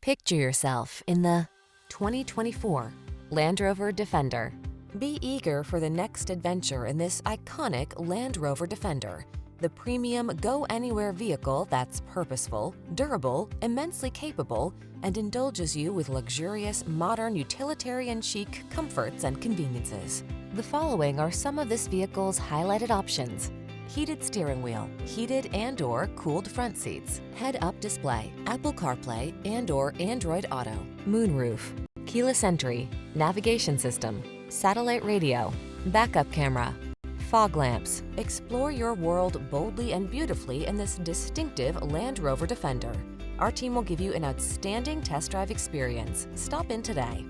Picture yourself in the 2024 Land Rover Defender. Be eager for the next adventure in this iconic Land Rover Defender, the premium go-anywhere vehicle that's purposeful, durable, immensely capable, and indulges you with luxurious, modern, utilitarian chic comforts and conveniences. The following are some of this vehicle's highlighted options: heated steering wheel, heated and/or cooled front seats, head-up display, Apple CarPlay and/or Android Auto, moonroof, keyless entry, navigation system, satellite radio, backup camera, fog lamps. Explore your world boldly and beautifully in this distinctive Land Rover Defender. Our team will give you an outstanding test drive experience. Stop in today.